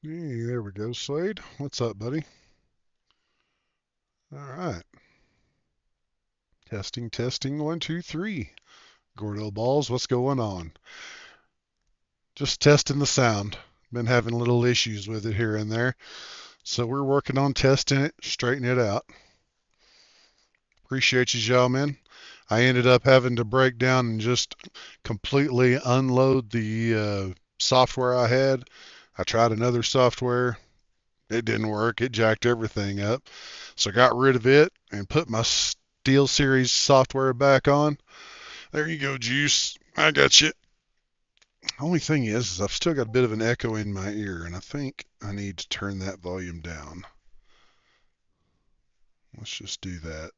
Hey, there we go, Slade. What's up, buddy? All right. Testing, testing, one, two, three. Gordo Balls, what's going on? Just testing the sound. Been having little issues with it here and there. So we're working on testing it, straightening it out. Appreciate you, gentlemen. I ended up having to break down and just completely unload the software I had. I tried another software. It didn't work. It jacked everything up. So I got rid of it and put my Steel Series software back on. There you go, Juice. I got you. Only thing is I've still got a bit of an echo in my ear, and I think I need to turn that volume down. Let's just do that.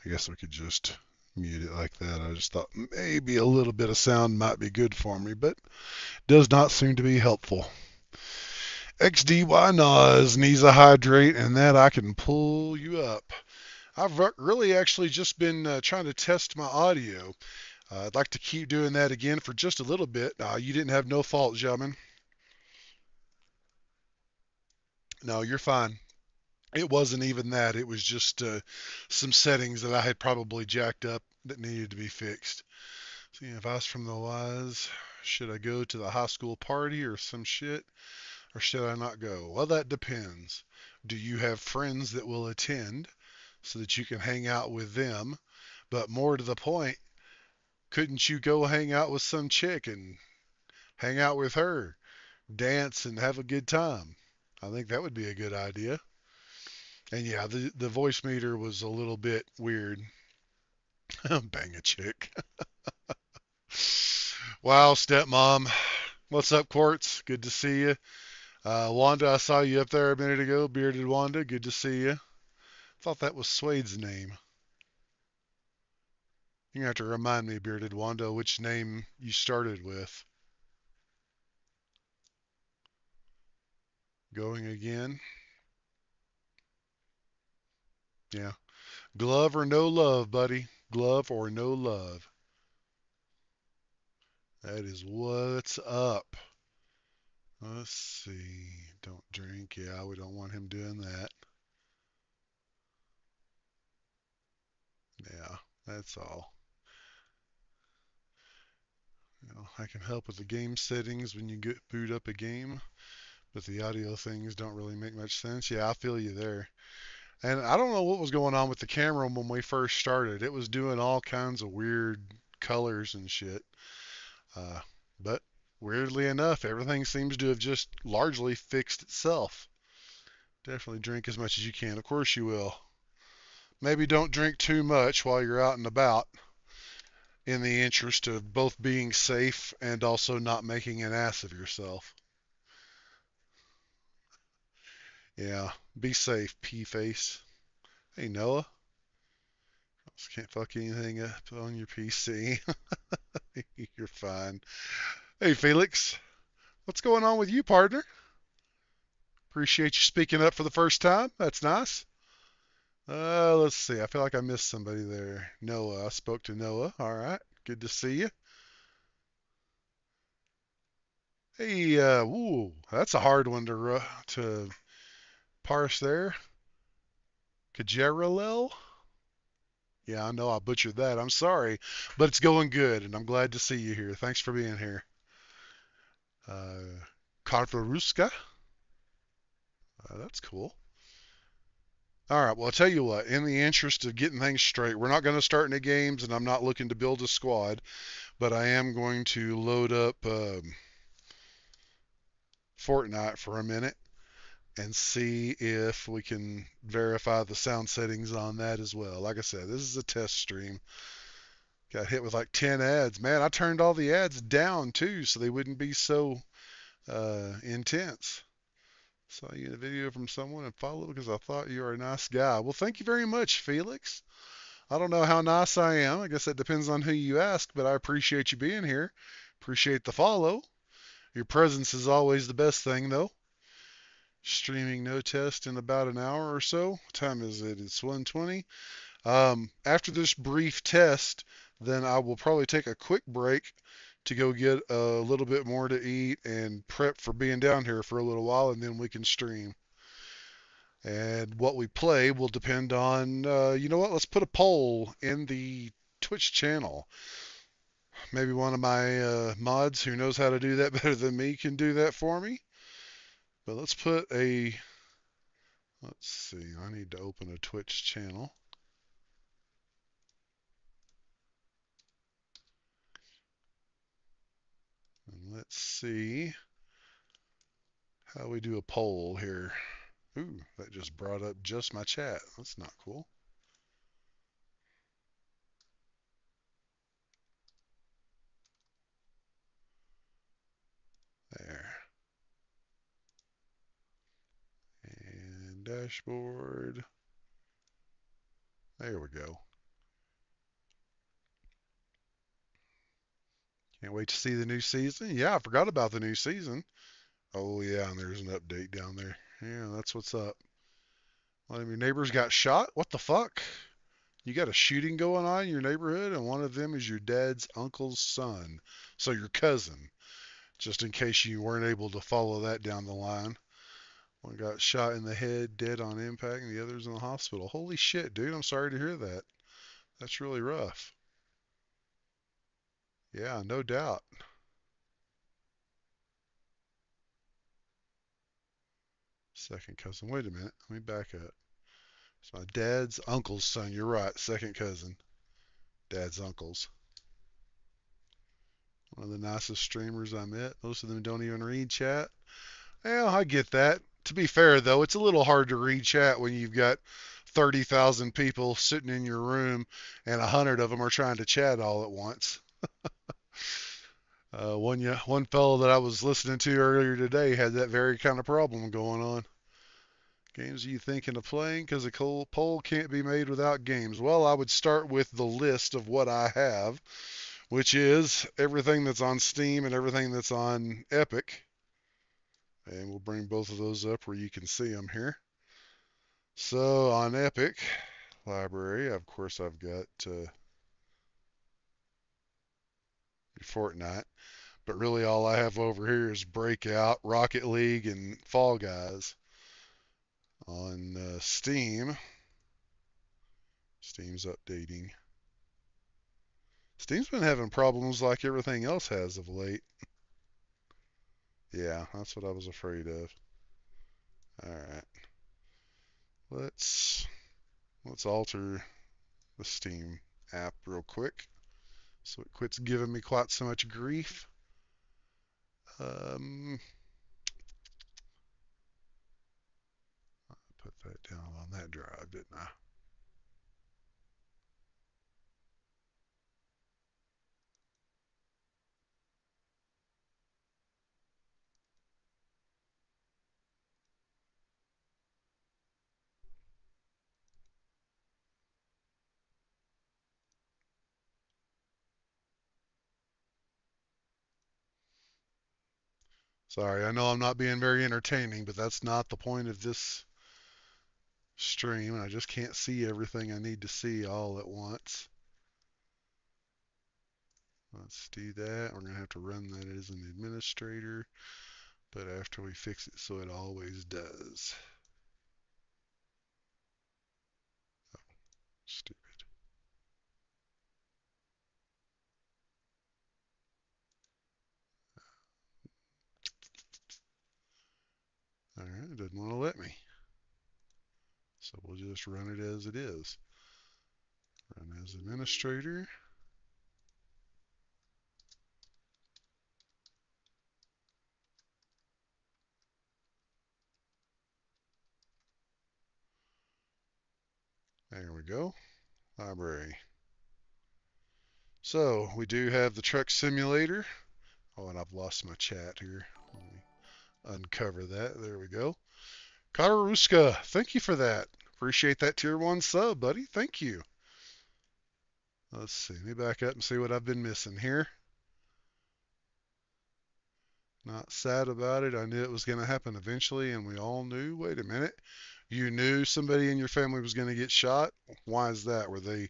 I guess we could just mute it like that. I just thought maybe a little bit of sound might be good for me, but does not seem to be helpful. XDY Nas needs a hydrate, and that I can pull you up. I've really actually just been trying to test my audio. I'd like to keep doing that again for just a little bit. You didn't have no fault, gentlemen. No, you're fine. It wasn't even that. It was just some settings that I had probably jacked up that needed to be fixed. See, if I was from the wise, should I go to the high school party or some shit, or should I not go? Well, that depends. Do you have friends that will attend so that you can hang out with them? But more to the point, couldn't you go hang out with some chick and hang out with her, dance and have a good time? I think that would be a good idea. And yeah, the voice meter was a little bit weird. Bang a chick. Wow, stepmom. What's up, Quartz? Good to see you. Wanda, I saw you up there a minute ago. Bearded Wanda, good to see you. Thought that was Swade's name. You have to remind me, Bearded Wanda, which name you started with. Going again? Yeah. Glove or no love, buddy. Glove or no love. That is what's up. Let's see. Don't drink. Yeah, we don't want him doing that. Yeah, that's all. I can help with the game settings when you get boot up a game, but the audio things don't really make much sense. Yeah, I feel you there. And I don't know what was going on with the camera when we first started. It was doing all kinds of weird colors and shit. Uh, but weirdly enough, everything seems to have just largely fixed itself. Definitely drink as much as you can. Of course you will. Maybe don't drink too much while you're out and about in the interest of both being safe and also not making an ass of yourself. Yeah, be safe, pea face. Hey, Noah. Just can't fuck anything up on your PC. You're fine. Hey, Felix. What's going on with you, partner? Appreciate you speaking up for the first time. That's nice. Let's see. I feel like I missed somebody there. Noah. I spoke to Noah. All right. Good to see you. Hey, woo, that's a hard one to parse there. Kajeralel? Yeah, I know I butchered that. I'm sorry, but it's going good, and I'm glad to see you here. Thanks for being here. Uh, Kartvaruska? That's cool. All right, well, I'll tell you what, in the interest of getting things straight, we're not going to start any games, and I'm not looking to build a squad, but I am going to load up Fortnite for a minute and see if we can verify the sound settings on that as well. Like I said, this is a test stream. Got hit with like 10 ads. Man, I turned all the ads down too so they wouldn't be so intense. Saw you in a video from someone and followed because I thought you were a nice guy. Well, thank you very much, Felix. I don't know how nice I am. I guess that depends on who you ask, but I appreciate you being here. Appreciate the follow. Your presence is always the best thing, though. Streaming no test in about an hour or so. What time is it? It's 1:20. After this brief test, then I will probably take a quick break, to go get a little bit more to eat and prep for being down here for a little while, and then we can stream. And what we play will depend on, you know what? Let's put a poll in the Twitch channel. Maybe one of my mods who knows how to do that better than me can do that for me. But let's see, I need to open a Twitch channel. And let's see how we do a poll here. Ooh, that just brought up just my chat. That's not cool. There. And dashboard. There we go. Can't wait to see the new season. Yeah, I forgot about the new season. Oh, yeah, and there's an update down there. Yeah, that's what's up. One of your neighbors got shot? What the fuck? You got a shooting going on in your neighborhood, and one of them is your dad's uncle's son. So your cousin, just in case you weren't able to follow that down the line. One got shot in the head, dead on impact, and the other's in the hospital. Holy shit, dude, I'm sorry to hear that. That's really rough. Yeah, no doubt. Second cousin. Wait a minute. Let me back up. It's my dad's uncle's son. You're right. Second cousin. Dad's uncles. One of the nicest streamers I met. Most of them don't even read chat. Yeah, I get that. To be fair, though, it's a little hard to read chat when you've got 30,000 people sitting in your room and 100 of them are trying to chat all at once. One fellow that I was listening to earlier today had that very kind of problem going on. Games are you thinking of playing? Because a poll can't be made without games. Well, I would start with the list of what I have, which is everything that's on Steam and everything that's on Epic. And we'll bring both of those up where you can see them here. So on Epic library, of course, I've got Fortnite, but really all I have over here is Breakout, Rocket League, and Fall Guys. On Steam's updating. Steam's been having problems like everything else has of late. Yeah, that's what I was afraid of. All right, let's let's alter the Steam app real quick so it quits giving me quite so much grief. Um, put that down on that drive, didn't I? Sorry, I know I'm not being very entertaining, but that's not the point of this stream, and I just can't see everything I need to see all at once. Let's do that. We're going to have to run that as an administrator, but after we fix it so it always does. Oh, stupid. All right, it doesn't want to let me. So we'll just run it as it is. Run as administrator. There we go. Library. So we do have the truck simulator. Oh, and I've lost my chat here. Let me uncover that. There we go. Kataruska, thank you for that. Appreciate that tier 1 sub, buddy. Thank you. Let's see. Let me back up and see what I've been missing here. Not sad about it. I knew it was going to happen eventually, and we all knew. Wait a minute. You knew somebody in your family was going to get shot? Why is that? Were they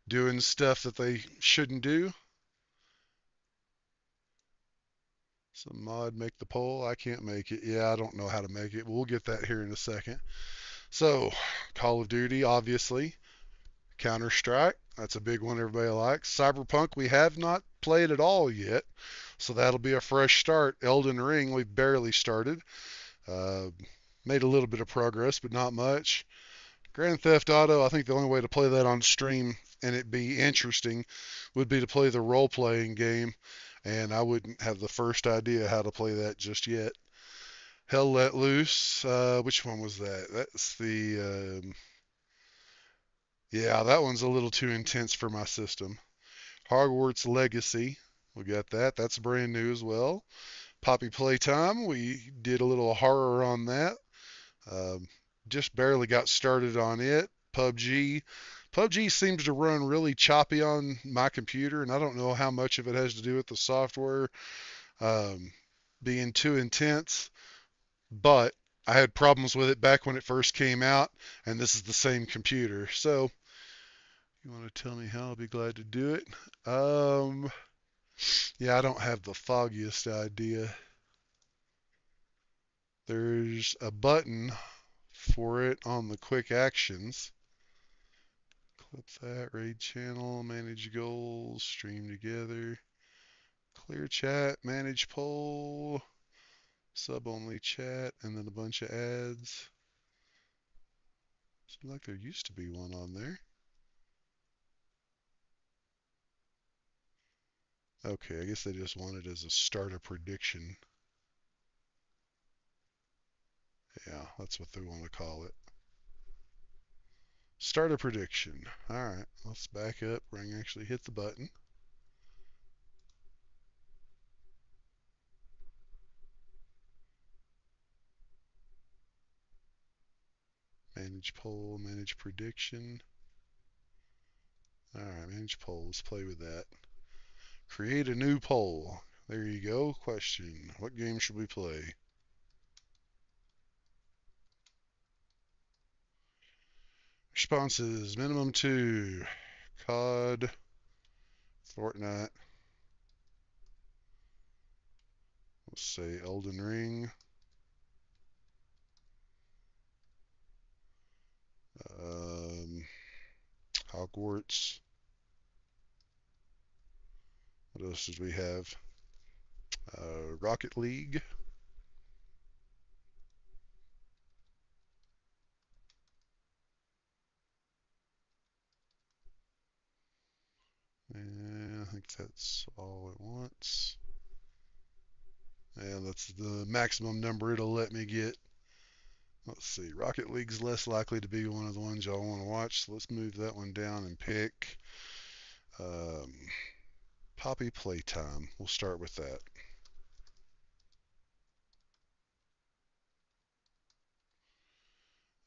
doing stuff that they shouldn't do? Some mod make the poll. I can't make it. Yeah, I don't know how to make it. We'll get that here in a second. So, Call of Duty, obviously. Counter Strike, that's a big one everybody likes. Cyberpunk, we have not played at all yet, so that'll be a fresh start. Elden Ring, we barely started. Uh, Made a little bit of progress, but not much. Grand Theft Auto, I think the only way to play that on stream and it be interesting would be to play the role playing game, and I wouldn't have the first idea how to play that just yet. Hell Let Loose, which one was that? That's yeah, that one's a little too intense for my system. Hogwarts Legacy, we got that. That's brand new as well. Poppy Playtime, we did a little horror on that. Um, just barely got started on it. PUBG. PUBG seems to run really choppy on my computer, and I don't know how much of it has to do with the software um, being too intense, but I had problems with it back when it first came out, and this is the same computer. So, you want to tell me how? I'll be glad to do it. Um, yeah, I don't have the foggiest idea. There's a button for it on the quick actions. Clip that, raid channel, manage goals, stream together, clear chat, manage poll, sub only chat, and then a bunch of ads. Seems like there used to be one on there. Okay, I guess they just want it as a start a prediction. Yeah, that's what they want to call it. Start a prediction. Alright, let's back up. Ring actually hit the button. Manage poll, manage prediction. Alright, manage poll. Let's play with that. Create a new poll. There you go. Question. What game should we play? Responses. Minimum 2. COD. Fortnite. Let's say Elden Ring. Um, Hogwarts. What else did we have? Rocket League. And I think that's all it wants. And that's the maximum number it'll let me get. Let's see. Rocket League's less likely to be one of the ones y'all want to watch, so let's move that one down and pick um, Poppy Playtime. We'll start with that.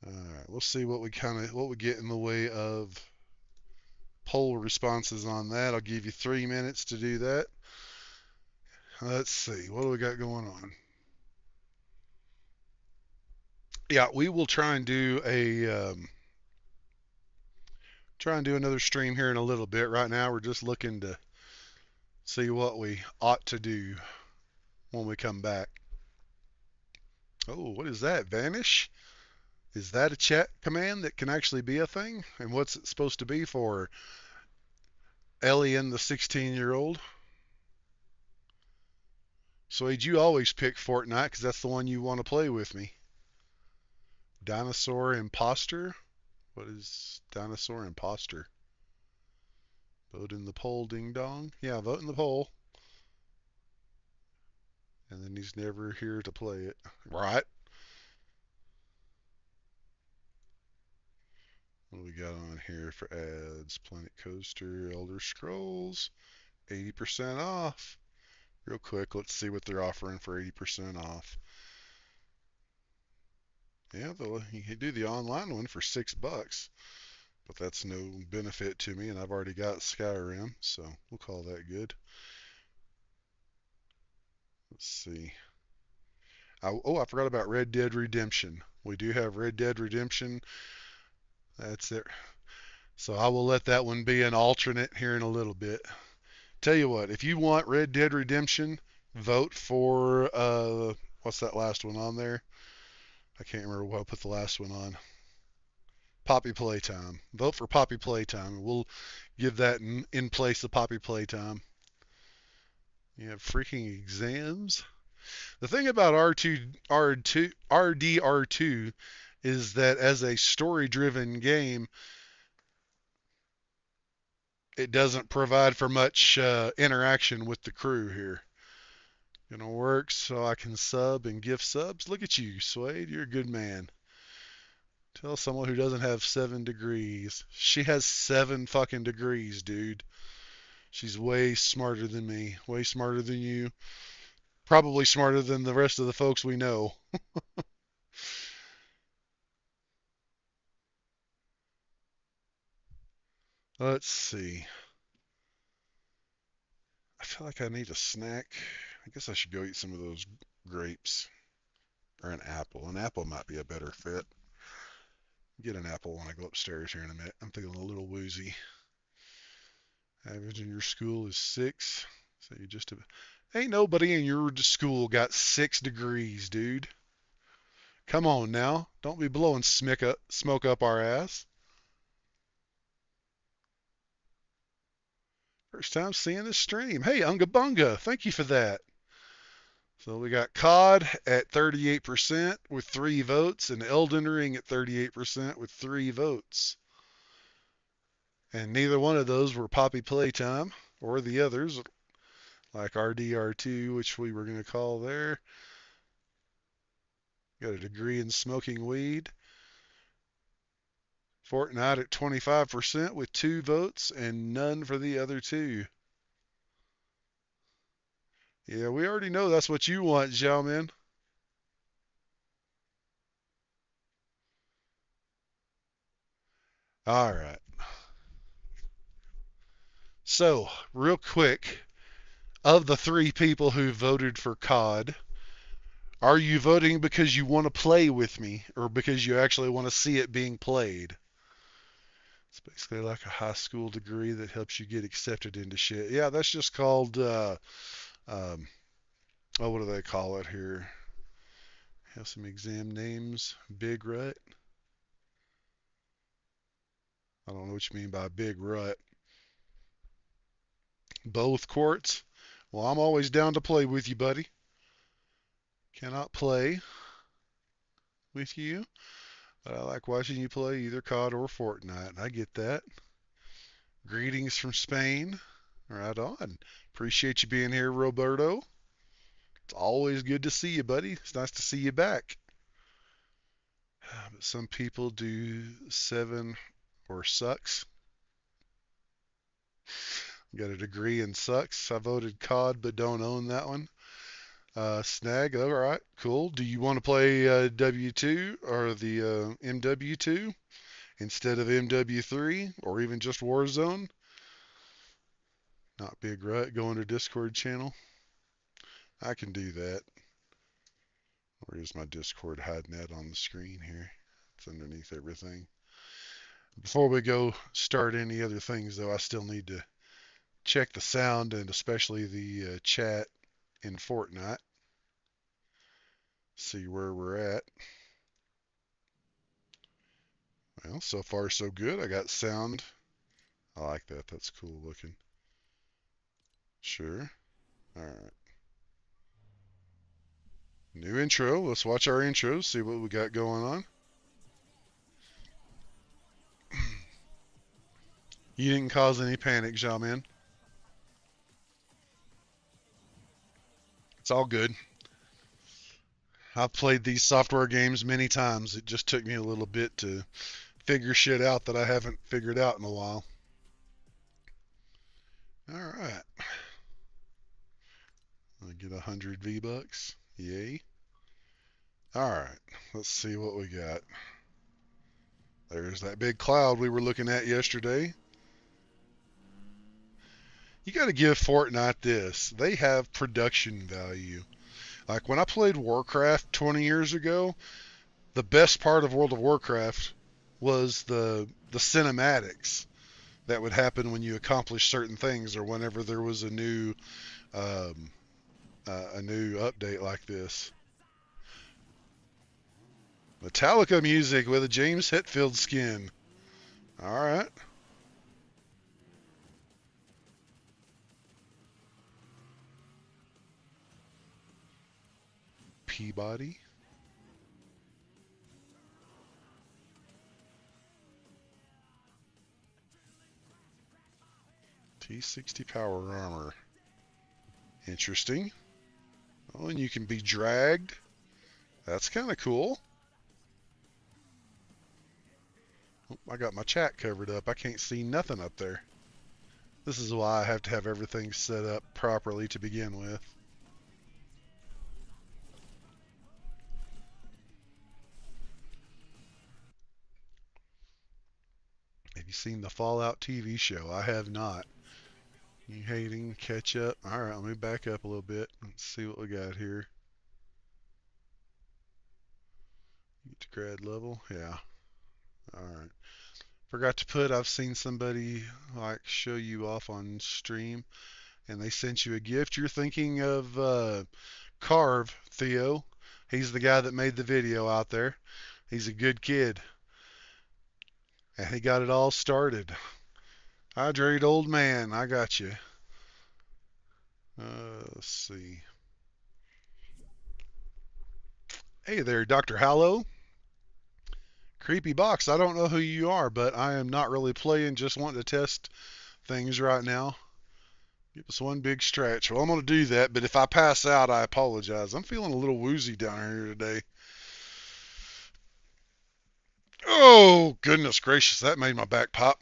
All right, we'll see what we get in the way of poll responses on that. I'll give you 3 minutes to do that. Let's see, what do we got going on? Yeah, we will try and do another stream here in a little bit. Right now, we're just looking to see what we ought to do when we come back. Oh, what is that? Vanish? Is that a chat command that can actually be a thing? And what's it supposed to be for? Ellie and the 16-year-old? Swade, you always pick Fortnite because that's the one you want to play with me. Dinosaur Imposter? What is Dinosaur Imposter? Vote in the poll, ding dong. Yeah, vote in the poll. And then he's never here to play it. Right. What do we got on here for ads? Planet Coaster, Elder Scrolls, 80% off. Real quick, let's see what they're offering for 80% off. Yeah, you can do the online one for $6, but that's no benefit to me, and I've already got Skyrim, so we'll call that good. Let's see. I forgot about Red Dead Redemption. We do have Red Dead Redemption. That's it. So I will let that one be an alternate here in a little bit. Tell you what, if you want Red Dead Redemption, vote for what's that last one on there? I can't remember what I put the last one on. Poppy Playtime. Vote for Poppy Playtime. We'll give that in place of Poppy Playtime. You have freaking exams. The thing about RDR2 is that as a story-driven game, it doesn't provide for much interaction with the crew here. Gonna work so I can sub and gift subs. Look at you, Suede. You're a good man. Tell someone who doesn't have 7 degrees. She has 7 fucking degrees, dude. She's way smarter than me. Way smarter than you. Probably smarter than the rest of the folks we know. Let's see. I feel like I need a snack. I guess I should go eat some of those grapes. Or an apple. An apple might be a better fit. Get an apple when I go upstairs here in a minute. I'm feeling a little woozy. Average in your school is 6. So you just ain't nobody in your school got 6 degrees, dude. Come on now. Don't be blowing smoke up our ass. First time seeing this stream. Hey, Unga Bunga, thank you for that. So we got COD at 38% with 3 votes and Elden Ring at 38% with 3 votes. And neither one of those were Poppy Playtime or the others, like RDR2, which we were going to call there. Got a degree in smoking weed. Fortnite at 25% with 2 votes and none for the other 2. Yeah, we already know that's what you want, Xiaomin. All right. So, real quick, of the 3 people who voted for COD, are you voting because you want to play with me or because you actually want to see it being played? It's basically like a high school degree that helps you get accepted into shit. Yeah, that's just called, um, oh, what do they call it here? Have some exam names. Big Rut. I don't know what you mean by Big Rut. Both courts. Well, I'm always down to play with you, buddy. Cannot play with you, but I like watching you play either COD or Fortnite. I get that. Greetings from Spain. Right on. Appreciate you being here, Roberto. It's always good to see you, buddy. It's nice to see you back. But some people do 7 or sucks. Got a degree in sucks. I voted COD, but don't own that one. Snag, all right, cool. Do you want to play W2 or the MW2 instead of MW3 or even just Warzone? Not Big Rut. Go to Discord channel. I can do that. Where is my Discord hiding at on the screen here? It's underneath everything. Before we go start any other things, though, I still need to check the sound and especially the chat in Fortnite. See where we're at. Well, so far so good. I got sound. I like that. That's cool looking. Sure. All right. New intro. Let's watch our intro, see what we got going on. You didn't cause any panic, Xiaoman. It's all good. I've played these software games many times. It just took me a little bit to figure shit out that I haven't figured out in a while. All right. I get 100 V-Bucks. Yay. All right. Let's see what we got. There's that big cloud we were looking at yesterday. You got to give Fortnite this. They have production value. Like when I played Warcraft 20 years ago, the best part of World of Warcraft was the cinematics that would happen when you accomplish certain things or whenever there was a new um, a new update like this. Metallica music with a James Hetfield skin. All right. Peabody. T60 power armor. Interesting. Oh, and you can be dragged. That's kind of cool. Oh, I got my chat covered up. I can't see nothing up there. This is why I have to have everything set up properly to begin with. Have you seen the Fallout TV show? I have not. You hating? Catch up? Alright, let me back up a little bit. Let's see what we got here. Get to grad level? Yeah. Alright. Forgot to put, I've seen somebody like show you off on stream and they sent you a gift. You're thinking of Carve, Theo. He's the guy that made the video out there. He's a good kid. And he got it all started. Hydrate, old man. I got you. Let's see. Hey there, Dr. Hallow. Creepy box. I don't know who you are, but I am not really playing, just wanting to test things right now. Give us one big stretch. Well, I'm going to do that, but if I pass out, I apologize. I'm feeling a little woozy down here today. Oh, goodness gracious. That made my back pop.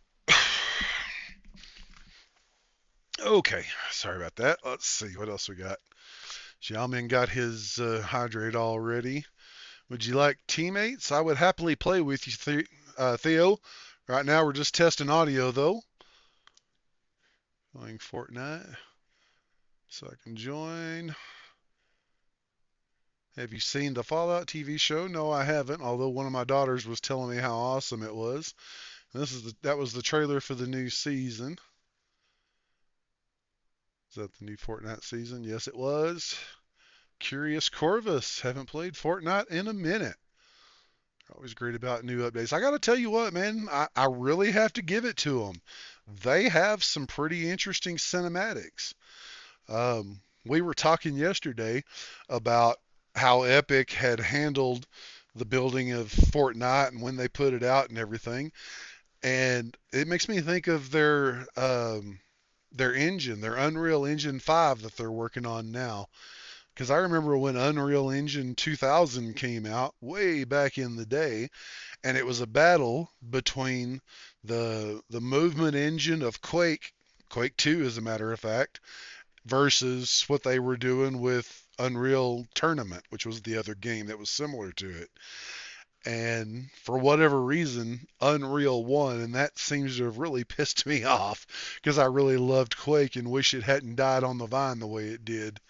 Okay, sorry about that. Let's see what else we got. Xiaomin got his hydrate already. Would you like teammates? I would happily play with you, Theo. Right now we're just testing audio though. Playing Fortnite. So I can join. Have you seen the Fallout TV show? No, I haven't. Although one of my daughters was telling me how awesome it was. That was the trailer for the new season. Is that the new Fortnite season? Yes, it was. Curious Corvus. Haven't played Fortnite in a minute. Always great about new updates. I got to tell you what, man, I really have to give it to them. They have some pretty interesting cinematics. We were talking yesterday about how Epic had handled the building of Fortnite and when they put it out and everything. And it makes me think of their engine, their Unreal Engine 5 that they're working on now. Because I remember when Unreal Engine 2000 came out way back in the day, and it was a battle between the movement engine of Quake 2 as a matter of fact, versus what they were doing with Unreal Tournament, which was the other game that was similar to it. And for whatever reason, Unreal won, and that seems to have really pissed me off because I really loved Quake and wish it hadn't died on the vine the way it did.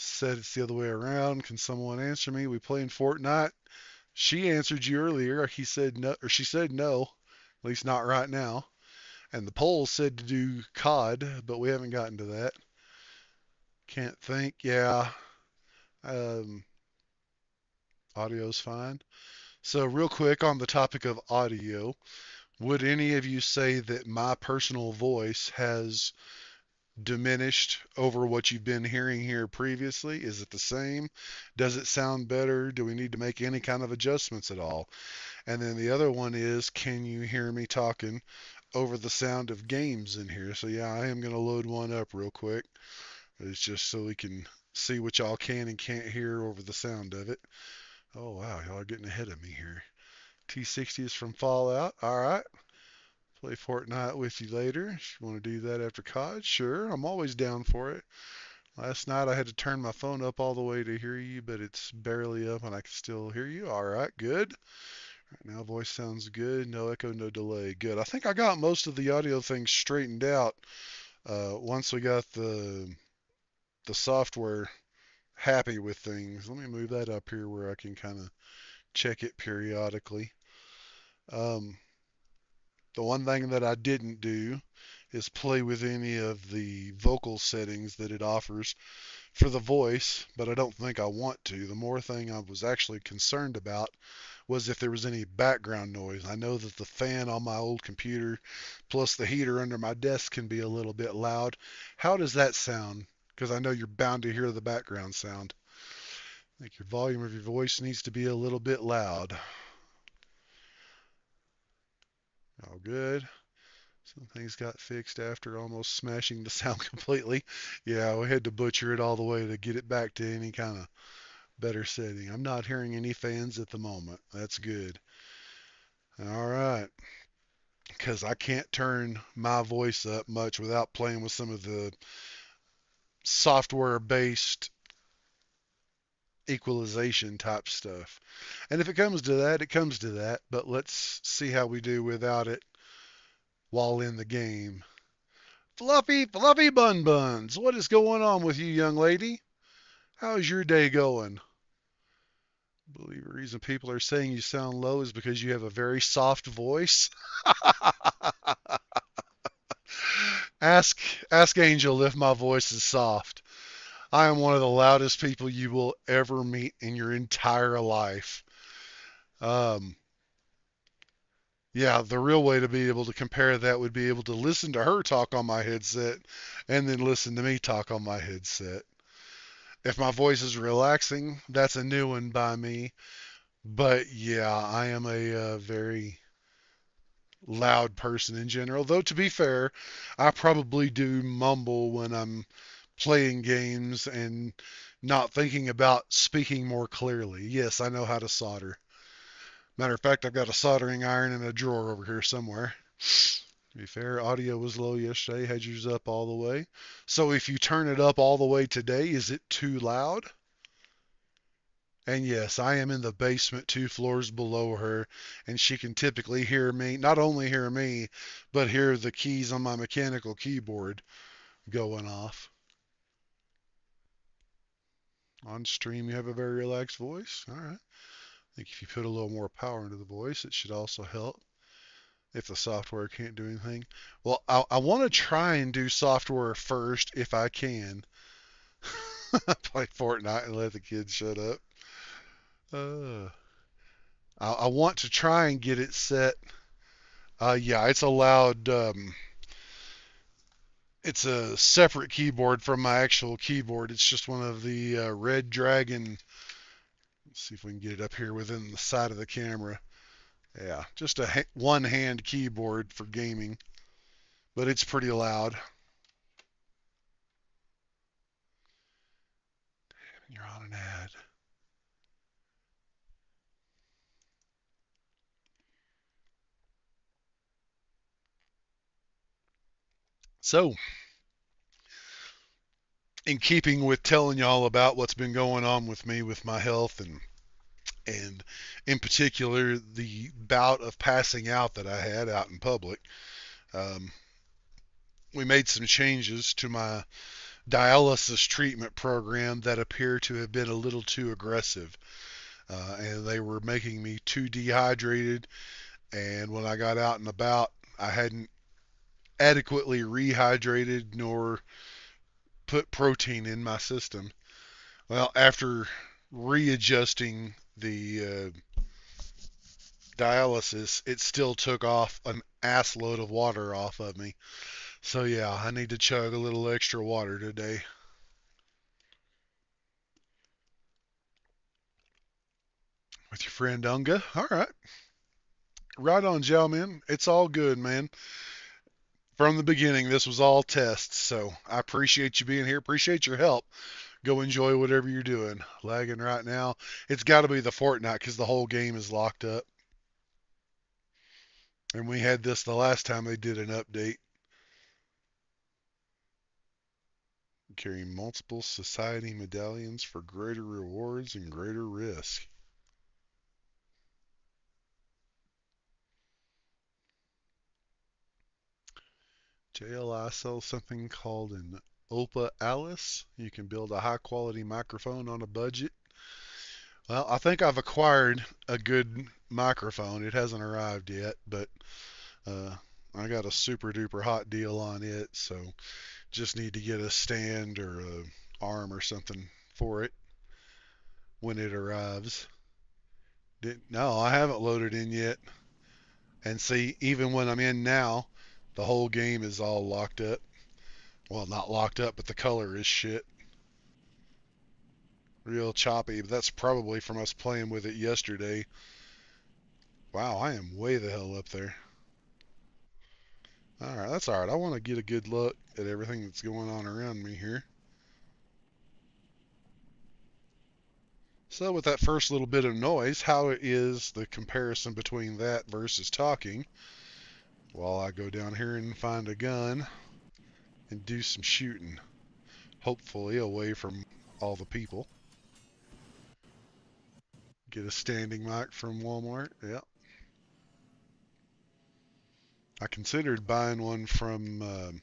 Said it's the other way around. Can someone answer me? We playing Fortnite. She answered you earlier. He said no, or she said no, at least not right now. And the poll said to do COD, but we haven't gotten to that. Can't think. Yeah, um, audio's fine. So real quick on the topic of audio, would any of you say that my personal voice has diminished over what you've been hearing here previously? Is it the same? Does it sound better? Do we need to make any kind of adjustments at all? And then the other one is, can you hear me talking over the sound of games in here? So yeah, I am going to load one up real quick. It's just so we can see what y'all can and can't hear over the sound of it. Oh wow, y'all are getting ahead of me here. T60 is from Fallout. All right. Play Fortnite with you later. If you want to do that after COD, sure. I'm always down for it. Last night I had to turn my phone up all the way to hear you, but it's barely up and I can still hear you. All right, good. Right now voice sounds good. No echo, no delay. Good. I think I got most of the audio things straightened out once we got the software happy with things. Let me move that up here where I can kind of check it periodically. Um, the one thing that I didn't do is play with any of the vocal settings that it offers for the voice, but I don't think I want to. The more thing I was actually concerned about was if there was any background noise. I know that the fan on my old computer plus the heater under my desk can be a little bit loud. How does that sound? Because I know you're bound to hear the background sound. I think your volume of your voice needs to be a little bit loud. All good. Some things got fixed after almost smashing the sound completely. Yeah, we had to butcher it all the way to get it back to any kind of better setting. I'm not hearing any fans at the moment. That's good. All right. Because I can't turn my voice up much without playing with some of the software based equalization type stuff. And if it comes to that, it comes to that. But let's see how we do without it while in the game. Fluffy, fluffy bun buns. What is going on with you, young lady? How's your day going? I believe the reason people are saying you sound low is because you have a very soft voice. ask ask Angel if my voice is soft. I am one of the loudest people you will ever meet in your entire life. Um, yeah, the real way to be able to compare that would be able to listen to her talk on my headset and then listen to me talk on my headset. If my voice is relaxing, that's a new one by me. But yeah, I am a very loud person in general. Though to be fair, I probably do mumble when I'm playing games and not thinking about speaking more clearly. Yes, I know how to solder. Matter of fact, I've got a soldering iron in a drawer over here somewhere. To be fair, audio was low yesterday, had yours up all the way. So if you turn it up all the way today, is it too loud? And yes, I am in the basement 2 floors below her, and she can typically hear me, not only hear me, but hear the keys on my mechanical keyboard going off. On stream, you have a very relaxed voice. All right. I think if you put a little more power into the voice, it should also help if the software can't do anything. Well, I want to try and do software first if I can. Play Fortnite and let the kids shut up. Uh, I want to try and get it set. Yeah, it's allowed. It's a separate keyboard from my actual keyboard. It's just one of the Red Dragon. Let's see if we can get it up here within the side of the camera. Yeah, just a one-hand keyboard for gaming, but it's pretty loud. You're on an ad. So, in keeping with telling y'all about what's been going on with me with my health and in particular the bout of passing out that I had out in public, um, we made some changes to my dialysis treatment program that appear to have been a little too aggressive. And they were making me too dehydrated. And when I got out and about, I hadn't adequately rehydrated nor put protein in my system. Well, after readjusting the dialysis, it still took off an ass load of water off of me. So yeah, I need to chug a little extra water today. With your friend Unga. All right. Right on, Xiaomin. It's all good, man. From the beginning, this was all tests. So I appreciate you being here. Appreciate your help. Go enjoy whatever you're doing. Lagging right now. It's got to be the Fortnite because the whole game is locked up. And we had this the last time they did an update. Carrying multiple society medallions for greater rewards and greater risk. JLI sells something called an Opa Alice. You can build a high quality microphone on a budget. Well, I think I've acquired a good microphone. It hasn't arrived yet, but uh, I got a super duper hot deal on it. So just need to get a stand or arm or something for it when it arrives. No, I haven't loaded in yet. And see, even when I'm in now, the whole game is all locked up. Well, not locked up, but the color is shit. Real choppy. But that's probably from us playing with it yesterday. Wow, I am way the hell up there. Alright, that's alright. I want to get a good look at everything that's going on around me here. So with that first little bit of noise, how is the comparison between that versus talking? While I go down here and find a gun and do some shooting. Hopefully away from all the people. Get a standing mic from Walmart. Yep. I considered buying one from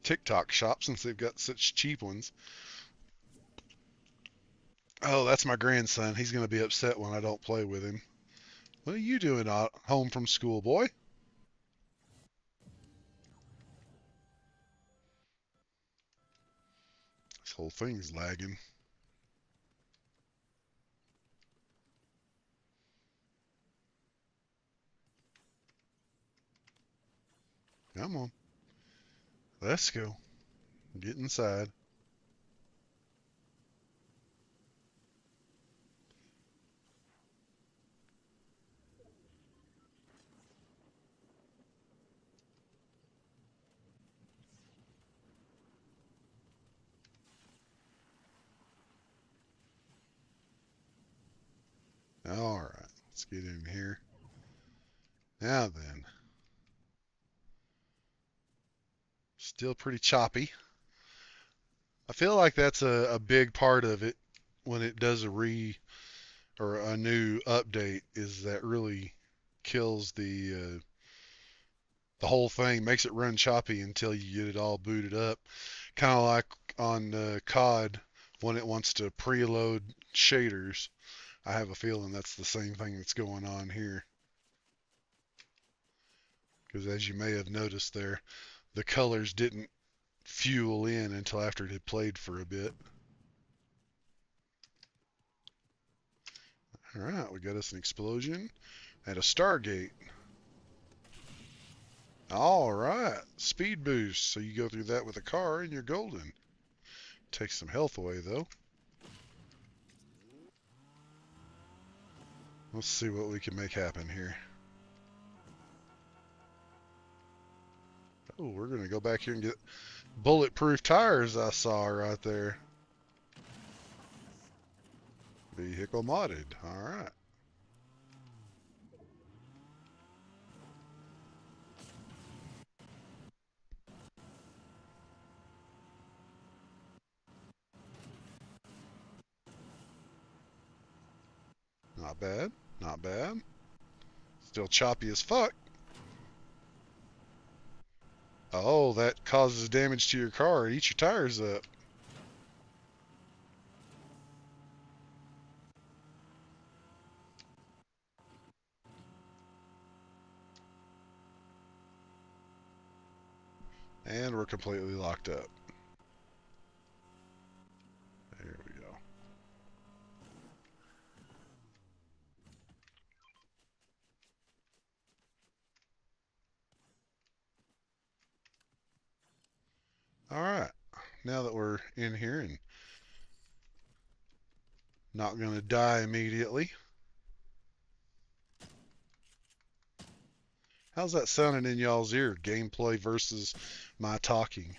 TikTok shop since they've got such cheap ones. Oh, that's my grandson. He's going to be upset when I don't play with him. What are you doing home from school, boy? This whole thing's lagging. Come on. Let's go. Get inside. All right. Let's get in here. Now then. Still pretty choppy. I feel like that's a big part of it when it does a or a new update is that really kills the whole thing, makes it run choppy until you get it all booted up. Kind of like on COD when it wants to preload shaders. I have a feeling that's the same thing that's going on here. Because as you may have noticed there, the colors didn't fuel in until after it had played for a bit. All right, we got us an explosion and a Stargate. All right, speed boost. So you go through that with a car and you're golden. Takes some health away though. Let's see what we can make happen here. Oh, we're gonna go back here and get bulletproof tires I saw right there. Vehicle modded. All right. Not bad. Not bad. Still choppy as fuck. Oh, that causes damage to your car. Eat your tires up. And we're completely locked up. There we go. All right. Now that we're in here and not going to die immediately. How's that sounding in y'all's ear? Gameplay versus my talking.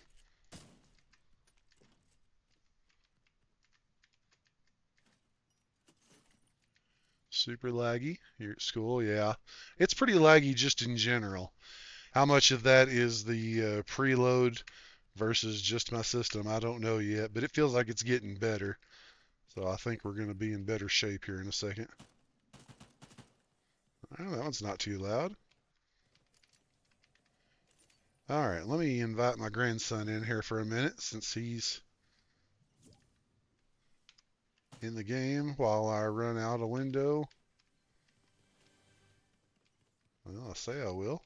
Super laggy. You're at school, yeah. It's pretty laggy just in general. How much of that is the preload versus just my system? I don't know yet, but it feels like it's getting better. So I think we're going to be in better shape here in a second. Oh, that one's not too loud. All right, let me invite my grandson in here for a minute since he's in the game while I run out a window. Well, I say I will.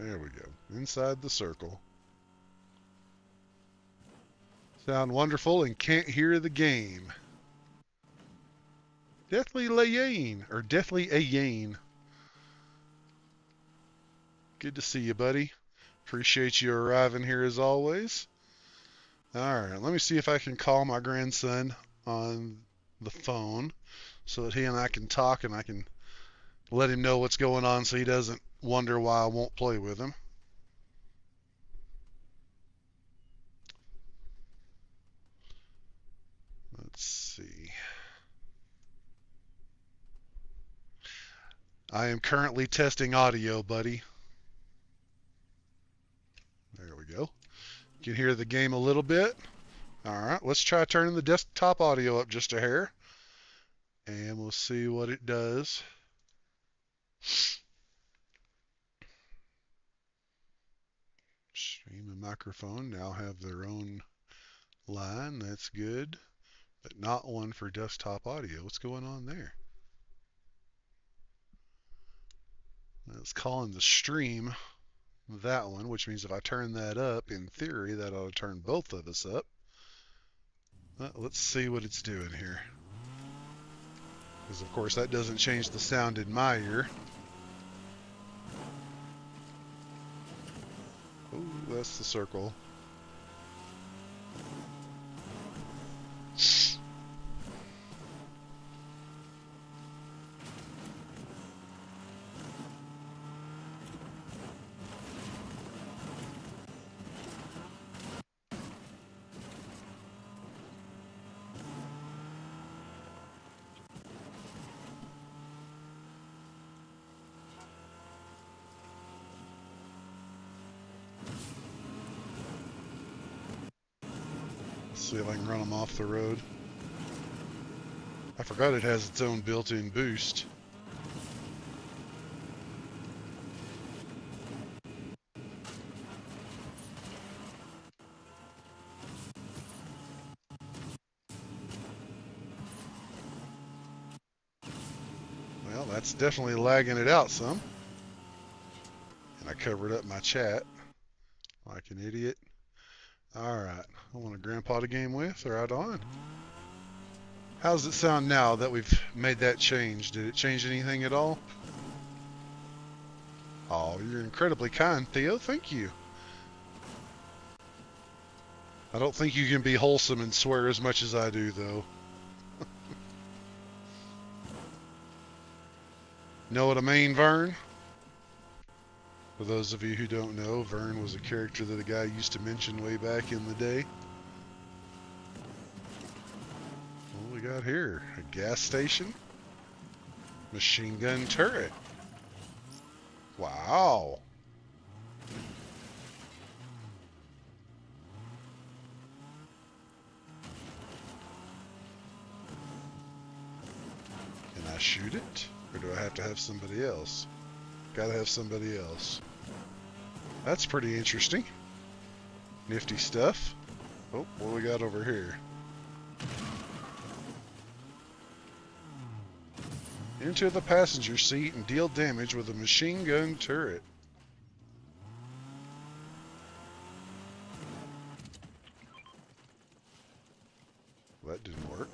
There we go. Inside the circle. Sound wonderful and can't hear the game. Deathly Layane, or Deathly Ayane. Good to see you, buddy. Appreciate you arriving here as always. Alright, let me see if I can call my grandson on the phone so that he and I can talk and I can let him know what's going on so he doesn't wonder why I won't play with him. Let's see. I am currently testing audio, buddy. There we go. You can hear the game a little bit. Alright, let's try turning the desktop audio up just a hair. And we'll see what it does. Stream and microphone now have their own line. That's good. But not one for desktop audio. What's going on there? It's calling the stream that one, which means if I turn that up, in theory, that ought to turn both of us up. Let's see what it's doing here. Because, of course, that doesn't change the sound in my ear. Oh, that's the circle. See if I can run them off the road. I forgot it has its own built-in boost. Well, that's definitely lagging it out some. And I covered up my chat like an idiot. Alright, I want a grandpa to game with. Right on. How's it sound now that we've made that change? Did it change anything at all? Oh, you're incredibly kind, Theo. Thank you. I don't think you can be wholesome and swear as much as I do, though. Know what I mean, Vern? For those of you who don't know, Vern was a character that a guy used to mention way back in the day. What do we got here? A gas station? Machine gun turret. Wow. Can I shoot it? Or do I have to have somebody else? Gotta have somebody else. That's pretty interesting. Nifty stuff. Oh, what do we got over here? Enter the passenger seat and deal damage with a machine gun turret. Well, that didn't work.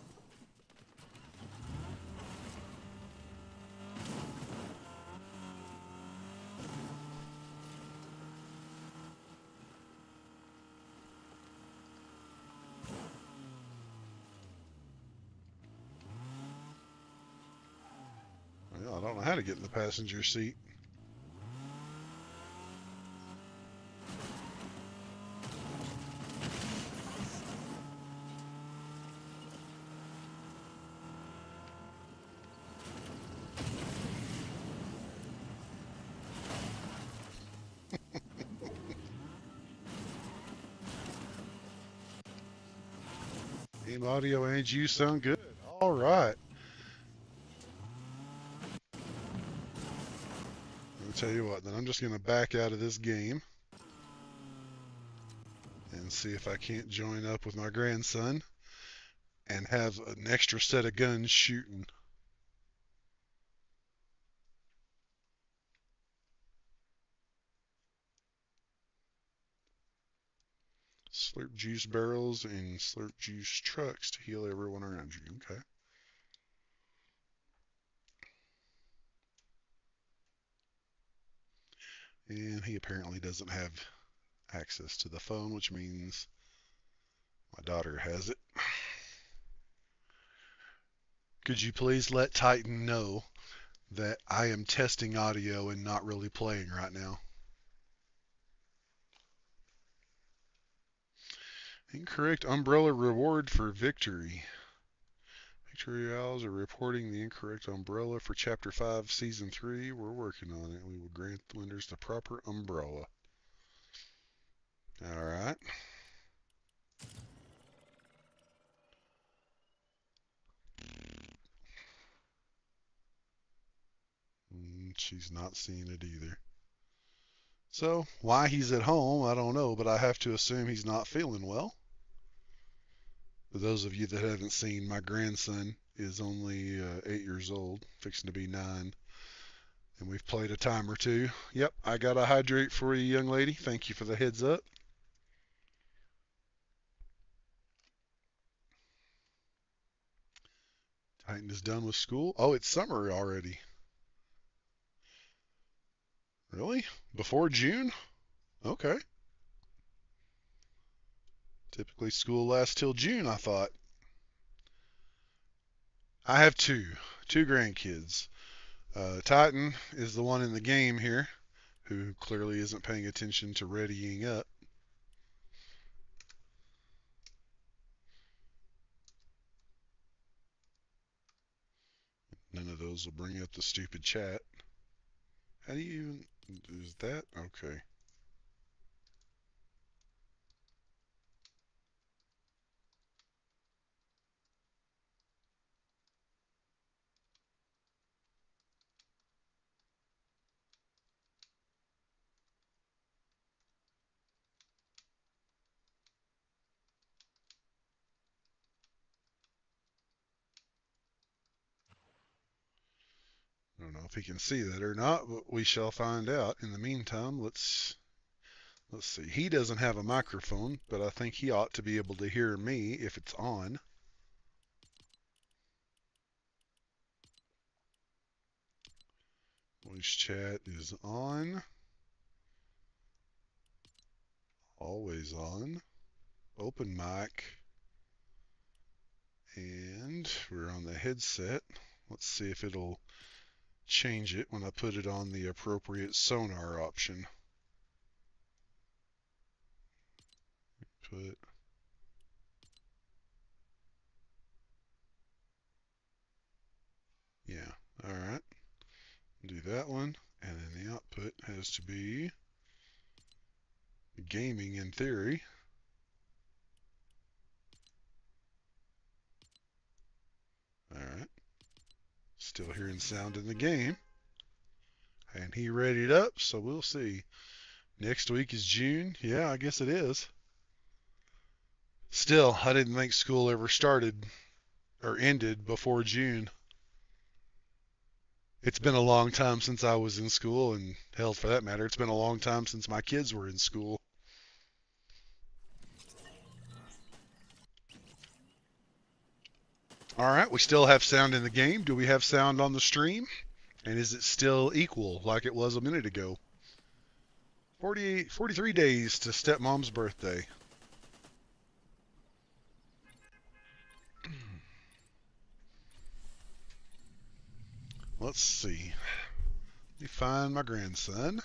Well, I don't know how to get in the passenger seat. Game audio and you sound good. All right. I'll tell you what, then I'm just going to back out of this game and see if I can't join up with my grandson and have an extra set of guns shooting. Slurp juice barrels and slurp juice trucks to heal everyone around you. Okay. And he apparently doesn't have access to the phone, which means my daughter has it. Could you please let Titan know that I am testing audio and not really playing right now? Incorrect umbrella reward for victory. Victory Owls are reporting the incorrect umbrella for Chapter 5, Season 3. We're working on it. We will grant the winners the proper umbrella. Alright. She's not seeing it either. So, why he's at home, I don't know, but I have to assume he's not feeling well. For those of you that haven't seen, my grandson is only 8 years old, fixing to be 9, and we've played a time or two. Yep, I got a hydrate for you, young lady. Thank you for the heads up. Titan is done with school. Oh, it's summer already. Really? Before June? Okay. Typically school lasts till June, I thought. I have two grandkids. Titan is the one in the game here who clearly isn't paying attention to readying up. None of those will bring up the stupid chat. How do you even... Is that? Okay. I don't know if he can see that or not, but we shall find out. In the meantime, let's see. He doesn't have a microphone, but I think he ought to be able to hear me if it's on. Voice chat is on. Always on. Open mic. And we're on the headset. Let's see if it'll change it when I put it on the appropriate sonar option. Put... Yeah, alright. Do that one. And then the output has to be gaming in theory. Alright. Still hearing sound in the game. And he readied up, so we'll see. Next week is June. Yeah, I guess it is. Still, I didn't think school ever started or ended before June. It's been a long time since I was in school, and hell, for that matter, it's been a long time since my kids were in school. All right, we still have sound in the game. Do we have sound on the stream? And is it still equal like it was a minute ago? 43 days to stepmom's birthday. Let's see. Let me find my grandson.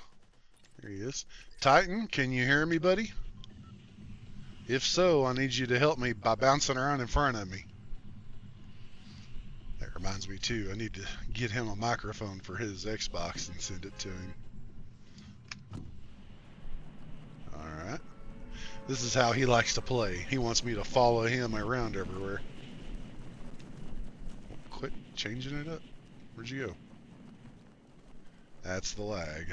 There he is. Titan, can you hear me, buddy? If so, I need you to help me by bouncing around in front of me. That reminds me, too, I need to get him a microphone for his Xbox and send it to him. Alright. This is how he likes to play. He wants me to follow him around everywhere. Quit changing it up. Where'd you go? That's the lag.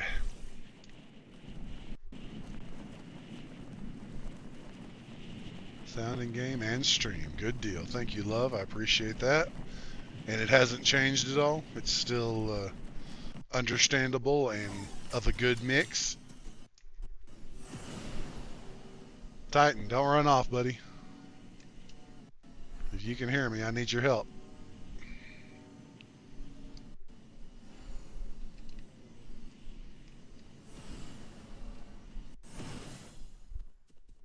Sound in game and stream. Good deal. Thank you, love. I appreciate that. And it hasn't changed at all. It's still understandable and of a good mix. Titan, don't run off, buddy. If you can hear me, I need your help.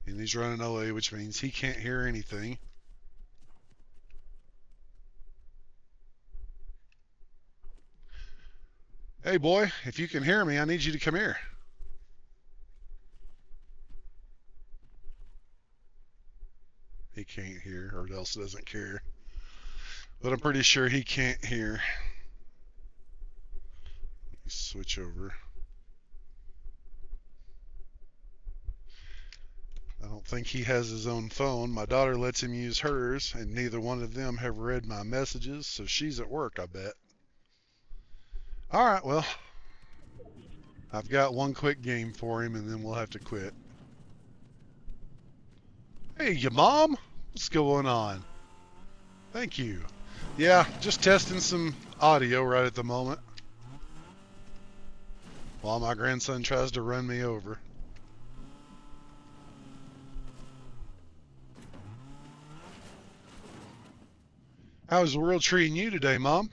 And he's running away, which means he can't hear anything. Hey, boy, if you can hear me, I need you to come here. He can't hear, or else doesn't care. But I'm pretty sure he can't hear. Let me switch over. I don't think he has his own phone. My daughter lets him use hers, and neither one of them have read my messages, so she's at work, I bet. All right, well, I've got one quick game for him, and then we'll have to quit. Hey, your mom? What's going on? Thank you. Yeah, just testing some audio right at the moment while my grandson tries to run me over. How's the world treating you today, Mom?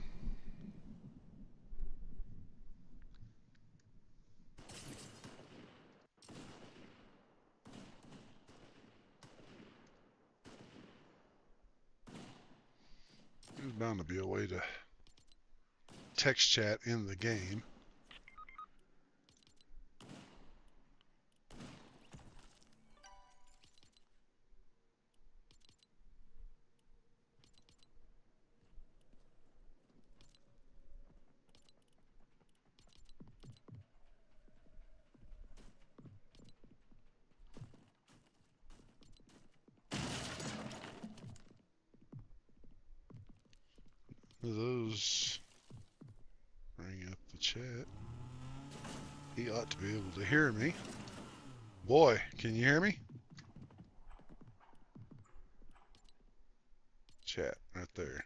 There's bound to be a way to text chat in the game. Those bring up the chat. He ought to be able to hear me. Boy, can you hear me? Chat right there.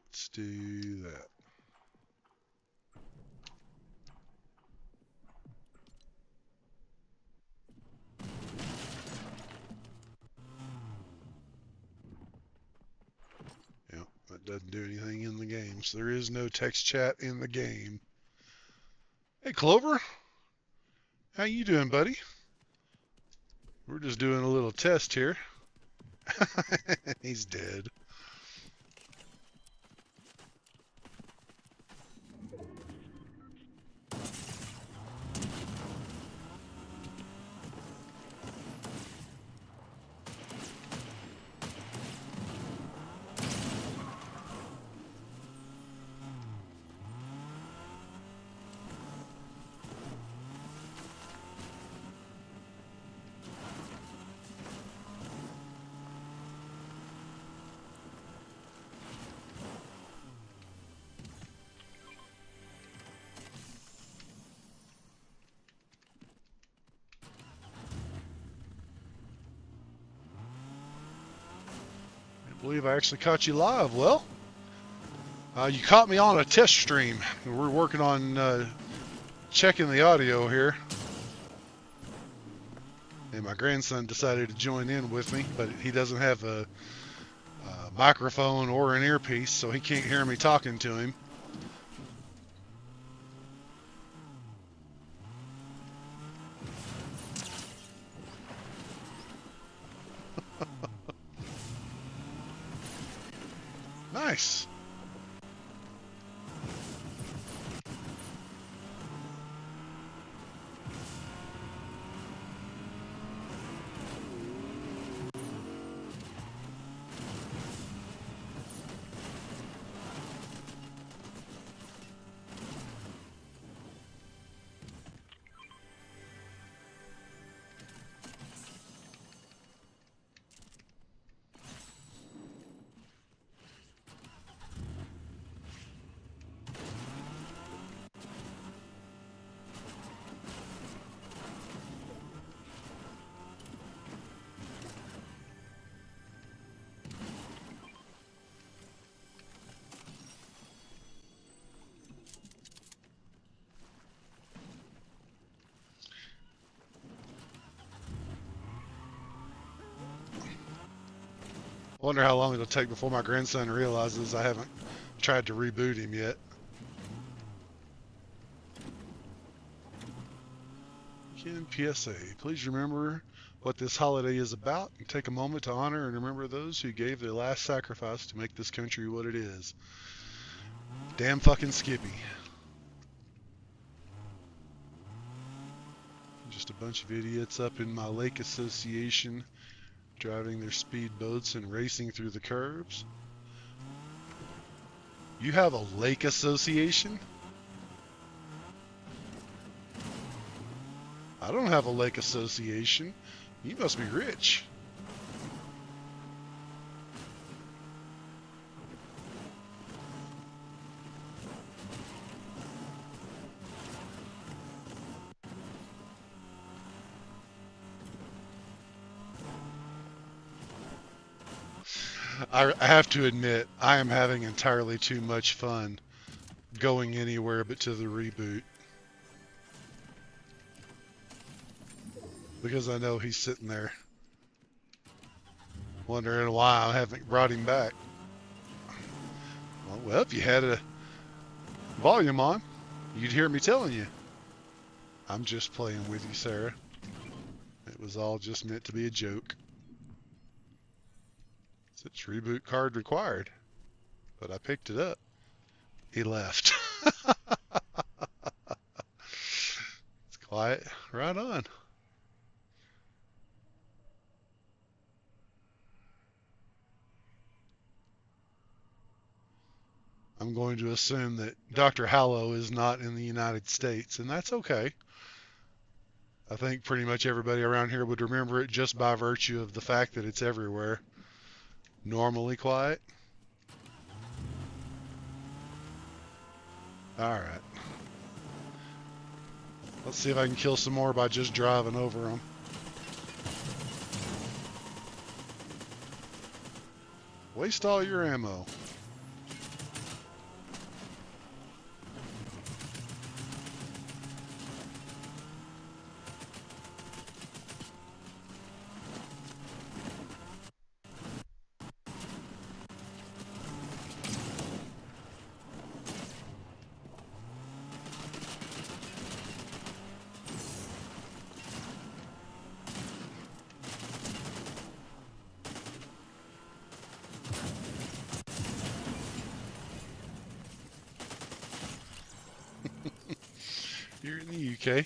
Let's do that. Yep, that doesn't do anything in the game, so there is no text chat in the game. Hey, Clover. How you doing, buddy? We're just doing a little test here. He's dead. I believe I actually caught you live. Well, you caught me on a test stream. We're working on checking the audio here. And my grandson decided to join in with me, but he doesn't have a microphone or an earpiece, so he can't hear me talking to him. Nice. Wonder how long it'll take before my grandson realizes I haven't tried to reboot him yet. Again, PSA. Please remember what this holiday is about and take a moment to honor and remember those who gave their last sacrifice to make this country what it is. Damn fucking Skippy. Just a bunch of idiots up in my lake association driving their speed boats and racing through the curves. You have a lake association? I don't have a lake association. You must be rich. I have to admit, I am having entirely too much fun going anywhere but to the reboot. Because I know he's sitting there wondering why I haven't brought him back. Well, if you had a volume on, you'd hear me telling you. I'm just playing with you, Sarah. It was all just meant to be a joke. It's reboot card required. But I picked it up. He left. It's quiet. Right on. I'm going to assume that Dr. Hallow is not in the United States, and that's okay. I think pretty much everybody around here would remember it just by virtue of the fact that it's everywhere. Normally quiet. Alright. Let's see if I can kill some more by just driving over them. Waste all your ammo. You're in the UK.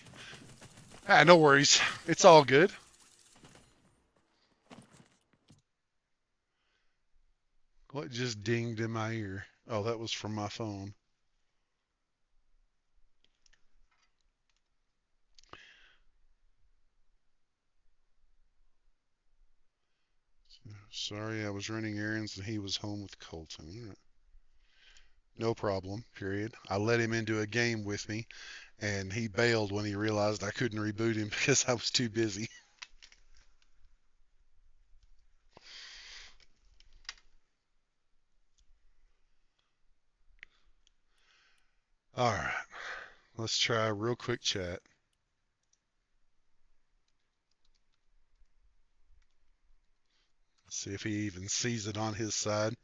Ah, no worries. It's all good. What just dinged in my ear? Oh, that was from my phone. Sorry, I was running errands and he was home with Colton. No problem, period. I let him into a game with me, and he bailed when he realized I couldn't reboot him because I was too busy. All right, let's try a real quick chat. See if he even sees it on his side.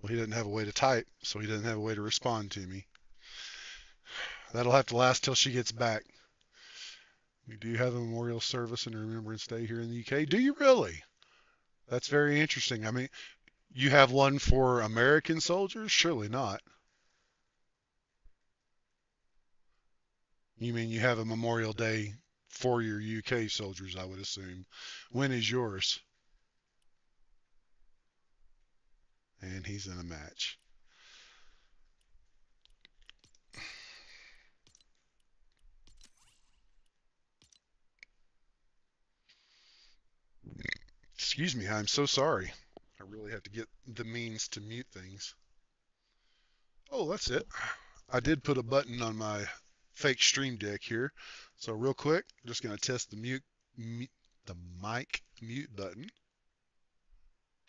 Well, he doesn't have a way to type, so he doesn't have a way to respond to me. That'll have to last till she gets back. We do have a memorial service and Remembrance Day here in the UK. Do you really? That's very interesting. I mean, you have one for American soldiers? Surely not. You mean you have a Memorial Day for your UK soldiers, I would assume. When is yours? And he's in a match. Excuse me, I'm so sorry. I really have to get the means to mute things. Oh, that's it. I did put a button on my fake stream deck here. So real quick, I'm just going to test the mic mute button.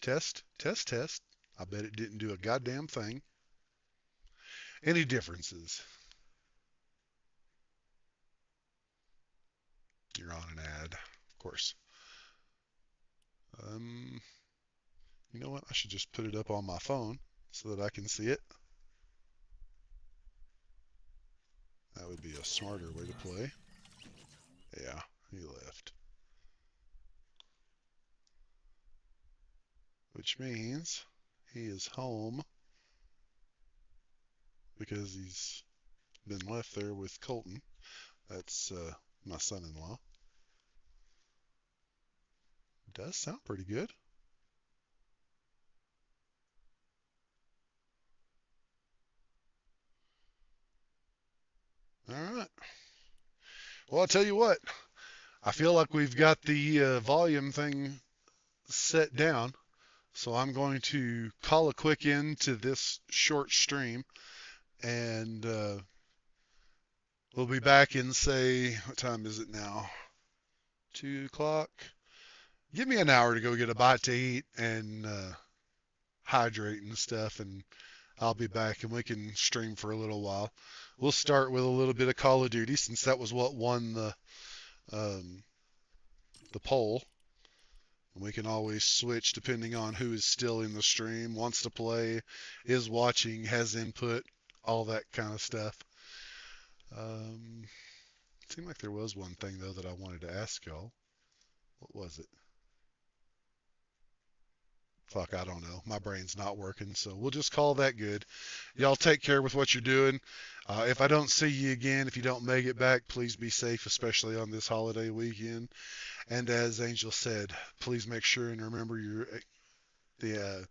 Test, test, test. I bet it didn't do a goddamn thing. Any differences? You're on an ad, of course. Um, you know what? I should just put it up on my phone so that I can see it. That would be a smarter way to play. Yeah, he left. Which means he is home because he's been left there with Colton. That's my son-in-law. Does sound pretty good. All right. Well, I'll tell you what. I feel like we've got the volume thing set down. So I'm going to call a quick end to this short stream, and we'll be back in, say, what time is it now? 2 o'clock. Give me an hour to go get a bite to eat and hydrate and stuff, and I'll be back and we can stream for a little while. We'll start with a little bit of Call of Duty since that was what won um, the poll. And we can always switch depending on who is still in the stream, wants to play, is watching, has input, all that kind of stuff. Um, it seemed like there was one thing though that I wanted to ask y'all. What was it? Fuck, I don't know. My brain's not working, so we'll just call that good. Y'all take care with what you're doing. If I don't see you again, if you don't make it back, please be safe, especially on this holiday weekend. And as Angel said, please make sure and remember the